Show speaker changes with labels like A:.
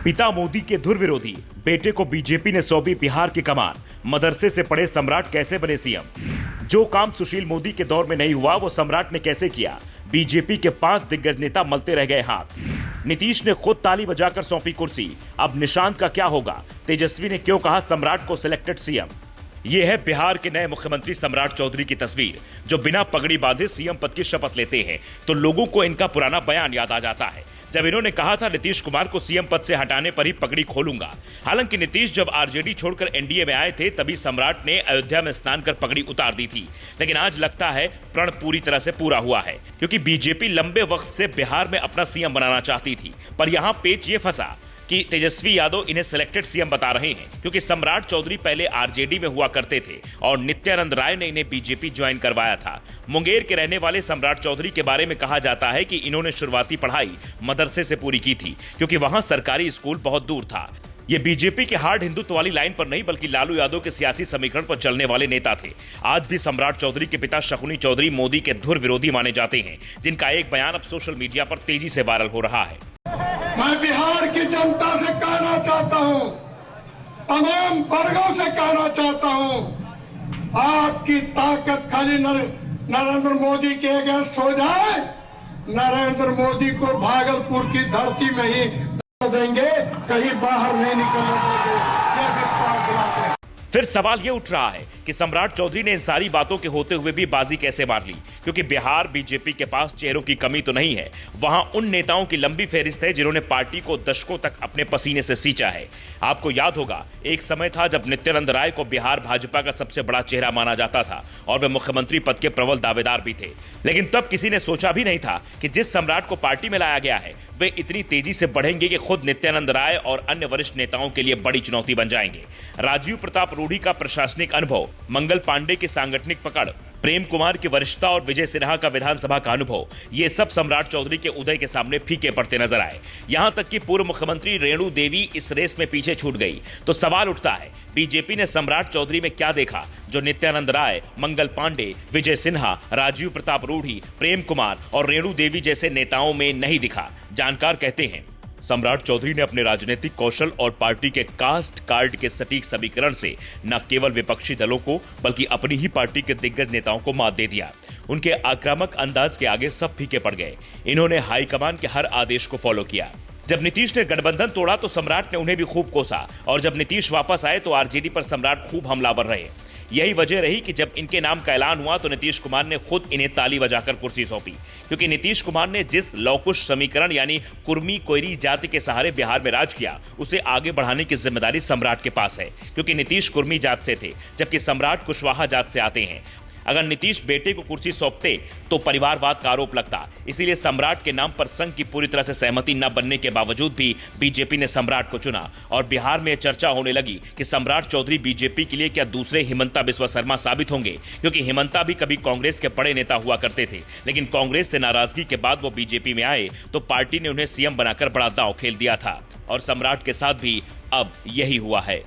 A: पिता मोदी के धुर विरोधी, बेटे को बीजेपी ने सौंपी बिहार की कमान। मदरसे से पढ़े सम्राट कैसे बने सीएम? जो काम सुशील मोदी के दौर में नहीं हुआ वो सम्राट ने कैसे किया? बीजेपी के 5 दिग्गज नेता मलते रह गए हाथ। नीतीश ने खुद ताली बजाकर सौंपी कुर्सी। अब निशांत का क्या होगा? तेजस्वी ने क्यों कहा सम्राट को सिलेक्टेड सीएम? ये है बिहार के नए मुख्यमंत्री सम्राट चौधरी की तस्वीर, जो बिना पगड़ी बांधे सीएम पद की शपथ लेते हैं तो लोगों को इनका पुराना बयान याद आ जाता है, जब इन्होंने कहा था नीतीश कुमार को सीएम पद से हटाने पर ही पगड़ी खोलूंगा। हालांकि नीतीश जब आरजेडी छोड़कर एनडीए में आए थे तभी सम्राट ने अयोध्या में स्नान कर पगड़ी उतार दी थी, लेकिन आज लगता है प्रण पूरी तरह से पूरा हुआ है, क्योंकि बीजेपी लंबे वक्त से बिहार में अपना सीएम बनाना चाहती थी। पर यहां पेच ये फंसा कि तेजस्वी यादव इन्हें सिलेक्टेड सीएम बता रहे हैं, क्योंकि सम्राट चौधरी पहले आरजेडी में हुआ करते थे और नित्यानंद राय ने इन्हें बीजेपी ज्वाइन करवाया था। मुंगेर के रहने वाले सम्राट चौधरी के बारे में कहा जाता है कि इन्होंने शुरुआती पढ़ाई मदरसे से पूरी की थी, क्योंकि वहां सरकारी स्कूल बहुत दूर था। ये बीजेपी के हार्ड हिंदुत्व वाली लाइन पर नहीं बल्कि लालू यादव के सियासी समीकरण पर चलने वाले नेता थे। आज भी सम्राट चौधरी के पिता शकुनी चौधरी मोदी के धुर विरोधी माने जाते हैं, जिनका एक बयान अब सोशल मीडिया पर तेजी से वायरल हो रहा है।
B: मैं बिहार की जनता से कहना चाहता हूं, तमाम वर्गों से कहना चाहता हूं, आपकी ताकत खाली नरेंद्र मोदी के अगेंस्ट हो जाए, नरेंद्र मोदी को भागलपुर की धरती में ही देंगे, कहीं बाहर नहीं निकलने देंगे, ये विश्वास दिलाते हैं।
A: फिर सवाल ये उठ रहा है कि सम्राट चौधरी ने इन सारी बातों के होते हुए भी बाजी कैसे मार ली, क्योंकि बिहार बीजेपी के पास चेहरों की कमी तो नहीं है, वहां उन नेताओं की लंबी फहरिस्त है जिन्होंने पार्टी को दशकों तक अपने पसीने से सींचा है। आपको याद होगा, एक समय था जब नित्यानंद राय को बिहार भाजपा का सबसे बड़ा चेहरा माना जाता था और वे मुख्यमंत्री पद के प्रबल दावेदार भी थे, लेकिन तब किसी ने सोचा भी नहीं था कि जिस सम्राट को पार्टी में लाया गया है वे इतनी तेजी से बढ़ेंगे कि खुद नित्यानंद राय और अन्य वरिष्ठ नेताओं के लिए बड़ी चुनौती बन जाएंगे। राजीव प्रताप रूढ़ी का प्रशासनिक अनुभव, मंगल पांडे की सांगठनिक पकड़, प्रेम कुमार की वरिष्ठता और विजय सिन्हा का विधानसभा का अनुभव, ये सब सम्राट चौधरी के उदय के सामने फीके पड़ते नजर आए। यहां तक कि पूर्व मुख्यमंत्री रेणु देवी इस रेस में पीछे छूट गई। तो सवाल उठता है, बीजेपी ने सम्राट चौधरी में क्या देखा जो नित्यानंद राय, मंगल पांडे, विजय सिन्हा, राजीव प्रताप रूढ़ी, प्रेम कुमार और रेणु देवी जैसे नेताओं में नहीं दिखा? जानकार कहते हैं, सम्राट चौधरी ने अपने राजनीतिक कौशल और पार्टी के कास्ट कार्ड के सटीक समीकरण से न केवल विपक्षी दलों को बल्कि अपनी ही पार्टी के दिग्गज नेताओं को मात दे दिया। उनके आक्रामक अंदाज के आगे सब फीके पड़ गए। इन्होंने हाईकमान के हर आदेश को फॉलो किया। जब नीतीश ने गठबंधन तोड़ा तो सम्राट ने उन्हें भी खूब कोसा, और जब नीतीश वापस आए तो आरजेडी पर सम्राट खूब हमलावर रहे। यही वजह रही कि जब इनके नाम का ऐलान हुआ तो नीतीश कुमार ने खुद इन्हें ताली बजाकर कुर्सी सौंपी, क्योंकि नीतीश कुमार ने जिस लौकुश समीकरण यानी कुर्मी कोयरी जाति के सहारे बिहार में राज किया, उसे आगे बढ़ाने की जिम्मेदारी सम्राट के पास है, क्योंकि नीतीश कुर्मी जात से थे जबकि सम्राट कुशवाहा जात से आते हैं। अगर नीतीश बेटे को कुर्सी सौंपते तो परिवारवाद का आरोप लगता, इसीलिए सम्राट के नाम पर संघ की पूरी तरह से सहमति न बनने के बावजूद भी बीजेपी ने सम्राट को चुना और बिहार में चर्चा होने लगी कि सम्राट चौधरी बीजेपी के लिए क्या दूसरे हिमंता बिस्वा शर्मा साबित होंगे, क्योंकि हिमंता भी कभी कांग्रेस के बड़े नेता हुआ करते थे, लेकिन कांग्रेस से नाराजगी के बाद वो बीजेपी में आए तो पार्टी ने उन्हें सीएम बनाकर बड़ा दांव खेल दिया था, और सम्राट के साथ भी अब यही हुआ है।